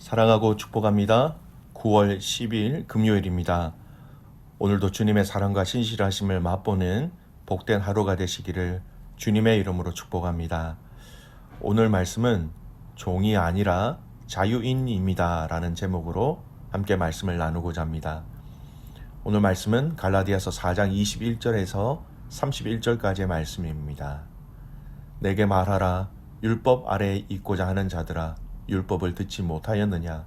사랑하고 축복합니다. 9월 10일 금요일입니다. 오늘도 주님의 사랑과 신실하심을 맛보는 복된 하루가 되시기를 주님의 이름으로 축복합니다. 오늘 말씀은 종이 아니라 자유인입니다 라는 제목으로 함께 말씀을 나누고자 합니다. 오늘 말씀은 갈라디아서 4장 21절에서 31절까지의 말씀입니다. 내게 말하라. 율법 아래에 있고자 하는 자들아, 율법을 듣지 못하였느냐?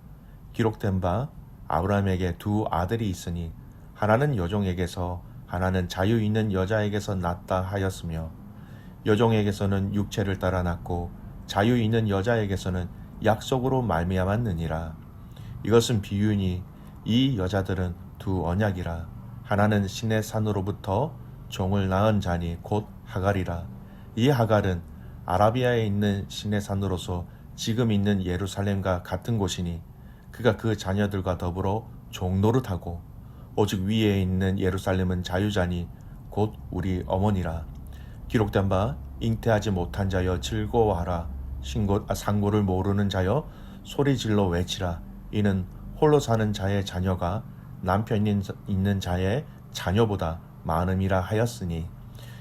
기록된 바 아브라함에게 두 아들이 있으니 하나는 여종에게서 하나는 자유 있는 여자에게서 낳았다 하였으며, 여종에게서는 육체를 따라 낳고 자유 있는 여자에게서는 약속으로 말미암았느니라. 이것은 비유니 이 여자들은 두 언약이라. 하나는 신의 산으로부터 종을 낳은 자니 곧 하갈이라. 이 하갈은 아라비아에 있는 신의 산으로서 지금 있는 예루살렘과 같은 곳이니 그가 그 자녀들과 더불어 종노릇하고, 오직 위에 있는 예루살렘은 자유자니 곧 우리 어머니라. 기록된 바 잉태하지 못한 자여 즐거워하라. 상고를 모르는 자여 소리질러 외치라. 이는 홀로 사는 자의 자녀가 남편 있는 자의 자녀보다 많음이라 하였으니,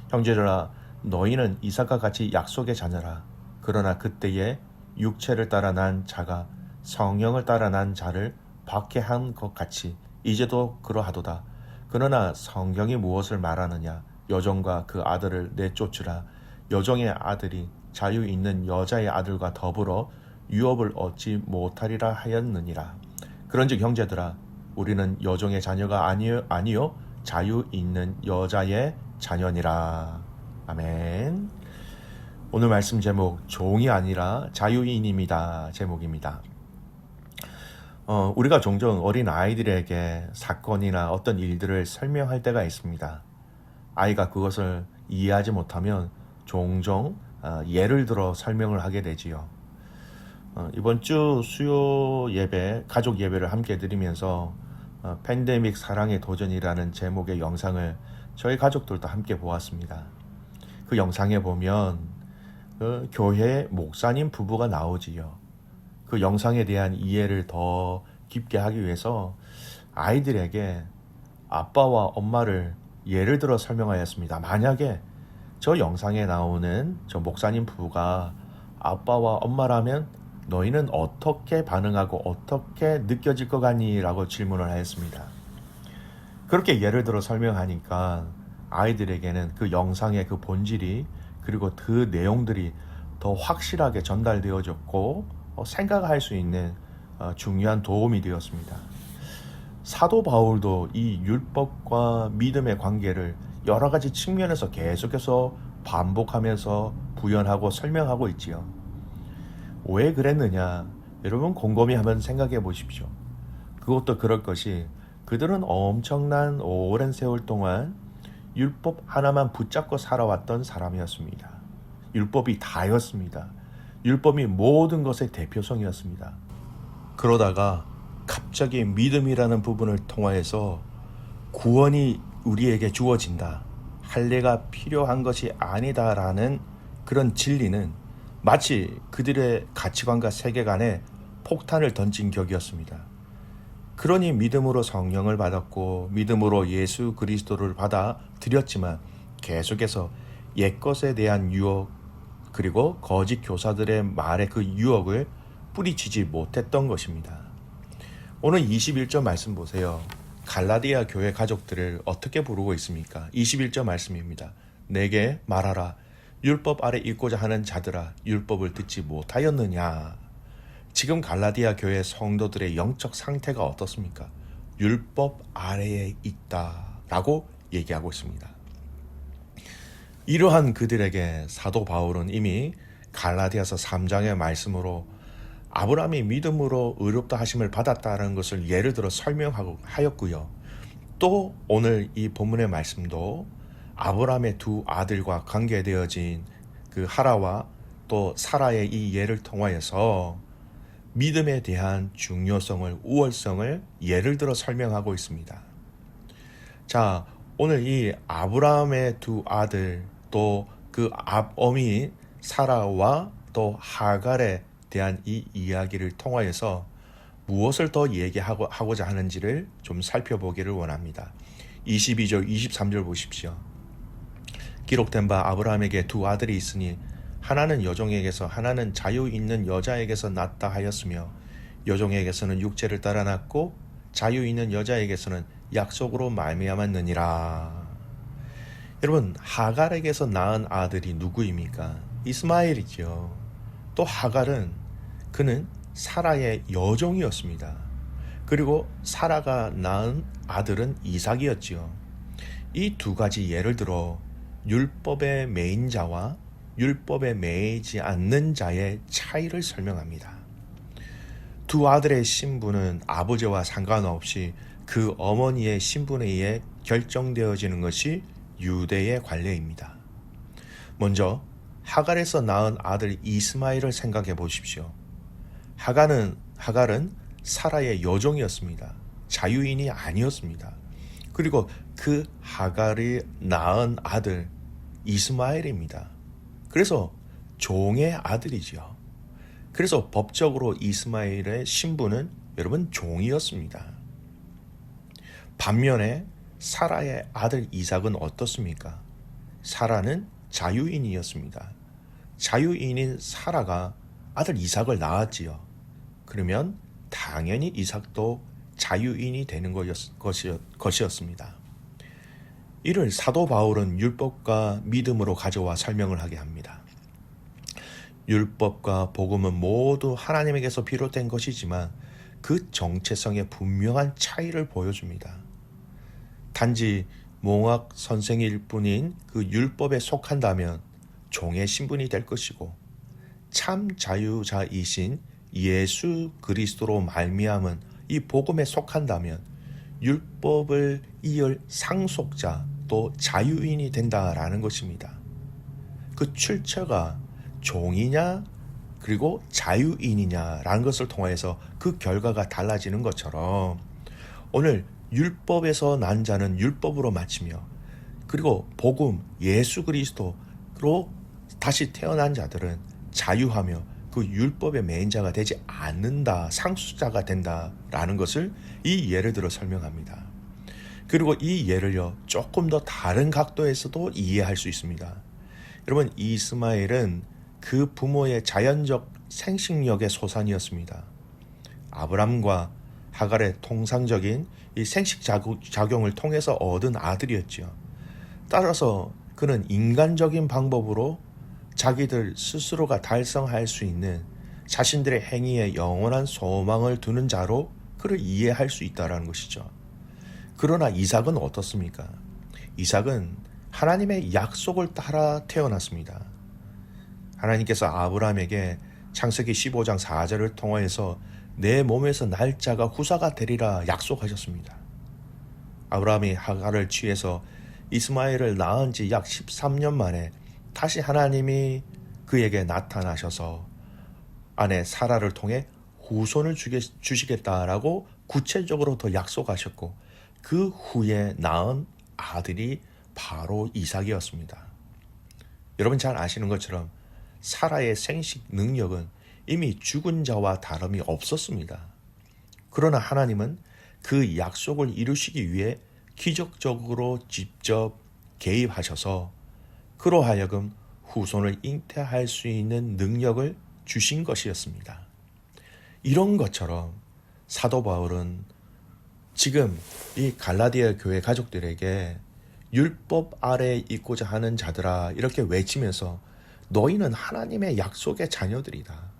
형제들아 너희는 이삭과 같이 약속의 자녀라. 그러나 그때에 육체를 따라 난 자가 성령을 따라 난 자를 박해한 것 같이 이제도 그러하도다. 그러나 성경이 무엇을 말하느냐? 여종과 그 아들을 내쫓으라. 여종의 아들이 자유 있는 여자의 아들과 더불어 유업을 얻지 못하리라 하였느니라. 그런즉 형제들아, 우리는 여종의 자녀가 아니요 자유 있는 여자의 자녀니라. 아멘. 오늘 말씀 제목, 종이 아니라 자유인입니다 제목입니다. 우리가 종종 어린 아이들에게 사건이나 어떤 일들을 설명할 때가 있습니다. 아이가 그것을 이해하지 못하면 종종 예를 들어 설명을 하게 되지요. 이번 주 수요 예배, 가족 예배를 함께 드리면서 팬데믹 사랑의 도전이라는 제목의 영상을 저희 가족들도 함께 보았습니다. 그 영상에 보면 그 교회 목사님 부부가 나오지요. 그 영상에 대한 이해를 더 깊게 하기 위해서 아이들에게 아빠와 엄마를 예를 들어 설명하였습니다. 만약에 저 영상에 나오는 저 목사님 부부가 아빠와 엄마라면 너희는 어떻게 반응하고 어떻게 느껴질 것 같니? 라고 질문을 하였습니다. 그렇게 예를 들어 설명하니까 아이들에게는 그 영상의 그 본질이, 그리고 그 내용들이 더 확실하게 전달되어졌고 생각할 수 있는 중요한 도움이 되었습니다. 사도 바울도 이 율법과 믿음의 관계를 여러 가지 측면에서 계속해서 반복하면서 부연하고 설명하고 있지요. 왜 그랬느냐? 여러분 곰곰이 한번 생각해 보십시오. 그것도 그럴 것이, 그들은 엄청난 오랜 세월 동안 율법 하나만 붙잡고 살아왔던 사람이었습니다. 율법이 다였습니다. 율법이 모든 것의 대표성이었습니다. 그러다가 갑자기 믿음이라는 부분을 통하여서 구원이 우리에게 주어진다, 할례가 필요한 것이 아니다라는 그런 진리는 마치 그들의 가치관과 세계관에 폭탄을 던진 격이었습니다. 그러니 믿음으로 성령을 받았고 믿음으로 예수 그리스도를 받아들였지만 계속해서 옛것에 대한 유혹, 그리고 거짓 교사들의 말에 그 유혹을 뿌리치지 못했던 것입니다. 오늘 21절 말씀 보세요. 갈라디아 교회 가족들을 어떻게 부르고 있습니까? 21절 말씀입니다. 내게 말하라. 율법 아래 있고자 하는 자들아, 율법을 듣지 못하였느냐? 지금 갈라디아 교회 성도들의 영적 상태가 어떻습니까? 율법 아래에 있다라고 얘기하고 있습니다. 이러한 그들에게 사도 바울은 이미 갈라디아서 3장의 말씀으로 아브라함이 믿음으로 의롭다 하심을 받았다는 것을 예를 들어 설명하고 하였고요. 또 오늘 이 본문의 말씀도 아브라함의 두 아들과 관계되어진 그 하라와 또 사라의 이 예를 통하여서 믿음에 대한 중요성을, 우월성을 예를 들어 설명하고 있습니다. 자, 오늘 이 아브라함의 두 아들, 또 그 어미 사라와 또 하갈에 대한 이 이야기를 통하여서 무엇을 더 얘기하고자 하는지를 좀 살펴보기를 원합니다. 22절, 23절 보십시오. 기록된 바 아브라함에게 두 아들이 있으니 하나는 여종에게서 하나는 자유 있는 여자에게서 낳다 하였으며 여종에게서는 육체를 따라 낳고 자유 있는 여자에게서는 약속으로 말미암았느니라. 여러분, 하갈에게서 낳은 아들이 누구입니까? 이스마엘이죠. 또 하갈은 그는 사라의 여종이었습니다. 그리고 사라가 낳은 아들은 이삭이었지요. 이 두 가지 예를 들어 율법에 매인 자와 율법에 매이지 않는 자의 차이를 설명합니다. 두 아들의 신분은 아버지와 상관없이 그 어머니의 신분에 의해 결정되어지는 것이 유대의 관례입니다. 먼저 하갈에서 낳은 아들 이스마엘을 생각해 보십시오. 하갈은 사라의 여종이었습니다. 자유인이 아니었습니다. 그리고 그 하갈이 낳은 아들 이스마엘입니다. 그래서 종의 아들이지요. 그래서 법적으로 이스마엘의 신분은 여러분 종이었습니다. 반면에 사라의 아들 이삭은 어떻습니까? 사라는 자유인이었습니다. 자유인인 사라가 아들 이삭을 낳았지요. 그러면 당연히 이삭도 자유인이 되는 것이었습니다. 이를 사도 바울은 율법과 믿음으로 가져와 설명을 하게 합니다. 율법과 복음은 모두 하나님에게서 비롯된 것이지만 그 정체성의 분명한 차이를 보여줍니다. 단지 몽학 선생일 뿐인 그 율법에 속한다면 종의 신분이 될 것이고 참 자유자이신 예수 그리스도로 말미암은 이 복음에 속한다면 율법을 이을 상속자 또 자유인이 된다라는 것입니다. 그 출처가 종이냐 그리고 자유인이냐라는 것을 통해서 그 결과가 달라지는 것처럼 오늘 율법에서 난 자는 율법으로 마치며 그리고 복음 예수 그리스도로 다시 태어난 자들은 자유하며 그 율법의 매인 자가 되지 않는다, 상속자가 된다라는 것을 이 예를 들어 설명합니다. 그리고 이 예를요 조금 더 다른 각도에서도 이해할 수 있습니다. 여러분, 이스마엘은 그 부모의 자연적 생식력의 소산이었습니다. 아브람과 하갈의 통상적인 이 생식작용을 통해서 얻은 아들이었지요. 따라서 그는 인간적인 방법으로 자기들 스스로가 달성할 수 있는 자신들의 행위에 영원한 소망을 두는 자로 그를 이해할 수 있다는 것이죠. 그러나 이삭은 어떻습니까? 이삭은 하나님의 약속을 따라 태어났습니다. 하나님께서 아브라함에게 창세기 15장 4절을 통하여서 내 몸에서 날 자가 후사가 되리라 약속하셨습니다. 아브라함이 하갈을 취해서 이스마엘을 낳은 지 약 13년 만에 다시 하나님이 그에게 나타나셔서 아내 사라를 통해 후손을 주시겠다라고 구체적으로 더 약속하셨고 그 후에 낳은 아들이 바로 이삭이었습니다. 여러분 잘 아시는 것처럼 사라의 생식 능력은 이미 죽은 자와 다름이 없었습니다. 그러나 하나님은 그 약속을 이루시기 위해 기적적으로 직접 개입하셔서 그로 하여금 후손을 잉태할 수 있는 능력을 주신 것이었습니다. 이런 것처럼 사도 바울은 지금 이 갈라디아 교회 가족들에게 율법 아래에 있고자 하는 자들아 이렇게 외치면서 너희는 하나님의 약속의 자녀들이다.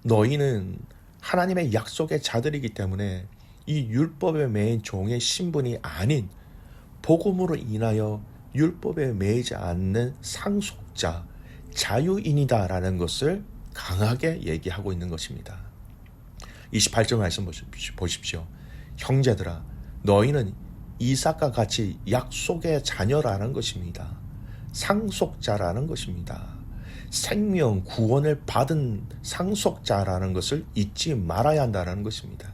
너희는 하나님의 약속의 자들이기 때문에 이 율법에 매인 종의 신분이 아닌 복음으로 인하여 율법에 매이지 않는 상속자, 자유인이다라는 것을 강하게 얘기하고 있는 것입니다. 28절 말씀 보십시오. 형제들아, 너희는 이삭과 같이 약속의 자녀라는 것입니다. 상속자라는 것입니다. 생명, 구원을 받은 상속자라는 것을 잊지 말아야 한다는 것입니다.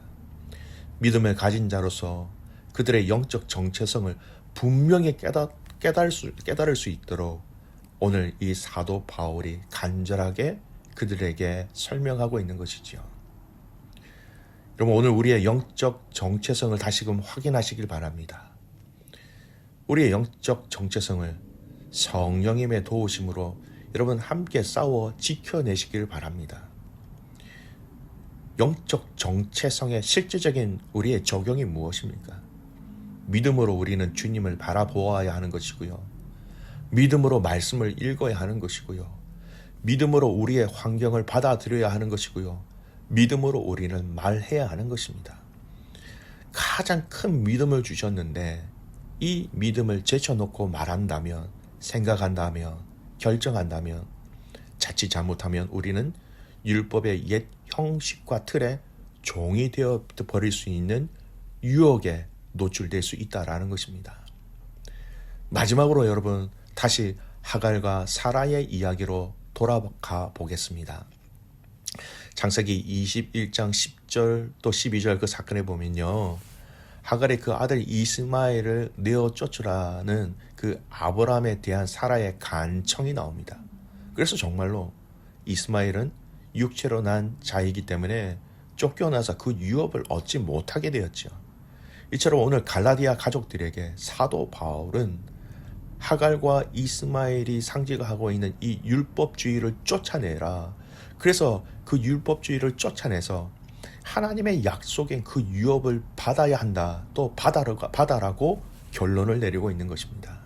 믿음을 가진 자로서 그들의 영적 정체성을 분명히 깨달을 수 있도록 오늘 이 사도 바울이 간절하게 그들에게 설명하고 있는 것이지요. 여러분, 오늘 우리의 영적 정체성을 다시금 확인하시길 바랍니다. 우리의 영적 정체성을 성령님의 도우심으로 여러분 함께 싸워 지켜내시길 바랍니다. 영적 정체성의 실질적인 우리의 적용이 무엇입니까? 믿음으로 우리는 주님을 바라보아야 하는 것이고요. 믿음으로 말씀을 읽어야 하는 것이고요. 믿음으로 우리의 환경을 받아들여야 하는 것이고요. 믿음으로 우리는 말해야 하는 것입니다. 가장 큰 믿음을 주셨는데 이 믿음을 제쳐놓고 말한다면, 생각한다면, 결정한다면, 자칫 잘못하면 우리는 율법의 옛 형식과 틀에 종이 되어 버릴 수 있는 유혹에 노출될 수 있다라는 것입니다. 마지막으로 여러분, 다시 하갈과 사라의 이야기로 돌아가 보겠습니다. 창세기 21장 10절 또 12절 그 사건에 보면요, 하갈의 그 아들 이스마엘을 내어 쫓으라는 그 아브라함에 대한 사라의 간청이 나옵니다. 그래서 정말로 이스마엘은 육체로 난 자이기 때문에 쫓겨나서 그 유업을 얻지 못하게 되었죠. 이처럼 오늘 갈라디아 가족들에게 사도 바울은 하갈과 이스마엘이 상징하고 있는 이 율법주의를 쫓아내라. 그래서 그 율법주의를 쫓아내서 하나님의 약속인 그 유업을 받아야 한다. 또 받아라고 결론을 내리고 있는 것입니다.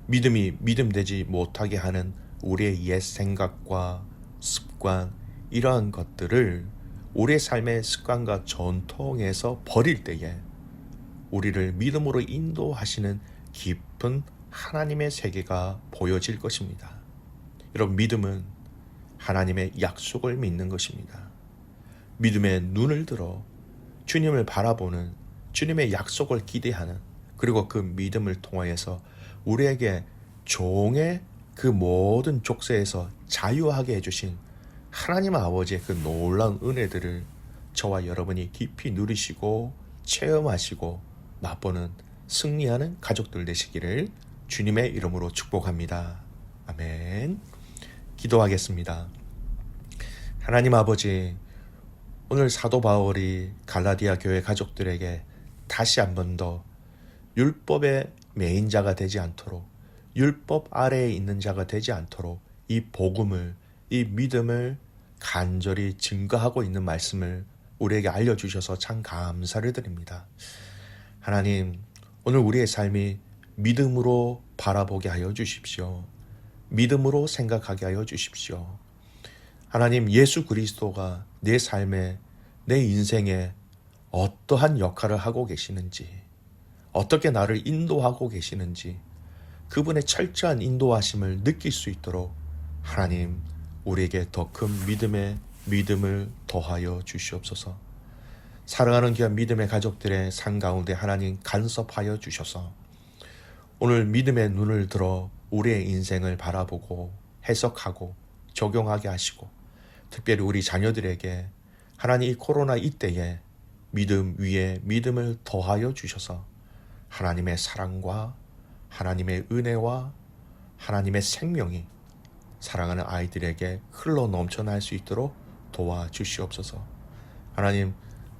믿음이 믿음되지 못하게 하는 우리의 옛 생각과 습관, 이러한 것들을 우리의 삶의 습관과 전통에서 버릴 때에 우리를 믿음으로 인도하시는 깊은 하나님의 세계가 보여질 것입니다. 여러분, 믿음은 하나님의 약속을 믿는 것입니다. 믿음의 눈을 들어 주님을 바라보는, 주님의 약속을 기대하는, 그리고 그 믿음을 통하여서 우리에게 종의 그 모든 족쇄에서 자유하게 해주신 하나님 아버지의 그 놀라운 은혜들을 저와 여러분이 깊이 누리시고 체험하시고 맛보는 승리하는 가족들 되시기를 주님의 이름으로 축복합니다. 아멘. 기도하겠습니다. 하나님 아버지, 오늘 사도 바울이 갈라디아 교회 가족들에게 다시 한 번 더 율법의 매인자가 되지 않도록, 율법 아래에 있는 자가 되지 않도록 이 복음을, 이 믿음을 간절히 증거하고 있는 말씀을 우리에게 알려주셔서 참 감사를 드립니다. 하나님, 오늘 우리의 삶이 믿음으로 바라보게 하여 주십시오. 믿음으로 생각하게 하여 주십시오. 하나님, 예수 그리스도가 내 삶에, 내 인생에 어떠한 역할을 하고 계시는지, 어떻게 나를 인도하고 계시는지 그분의 철저한 인도하심을 느낄 수 있도록 하나님, 우리에게 더 큰 믿음을 더하여 주시옵소서. 사랑하는 귀한 믿음의 가족들의 삶 가운데 하나님 간섭하여 주셔서 오늘 믿음의 눈을 들어 우리의 인생을 바라보고 해석하고 적용하게 하시고, 특별히 우리 자녀들에게 하나님 이 코로나 이때에 믿음 위에 믿음을 더하여 주셔서 하나님의 사랑과 하나님의 은혜와 하나님의 생명이 사랑하는 아이들에게 흘러 넘쳐날 수 있도록 도와주시옵소서. 하나님,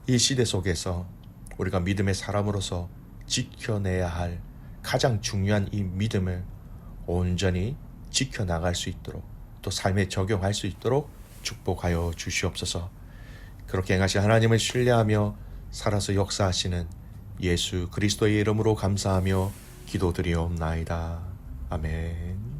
이 시대 속에서 우리가 믿음의 사람으로서 지켜내야 할 가장 중요한 이 믿음을 온전히 지켜나갈 수 있도록, 또 삶에 적용할 수 있도록 축복하여 주시옵소서. 그렇게 행하신 하나님을 신뢰하며 살아서 역사하시는 예수 그리스도의 이름으로 감사하며 기도드리옵나이다. 아멘.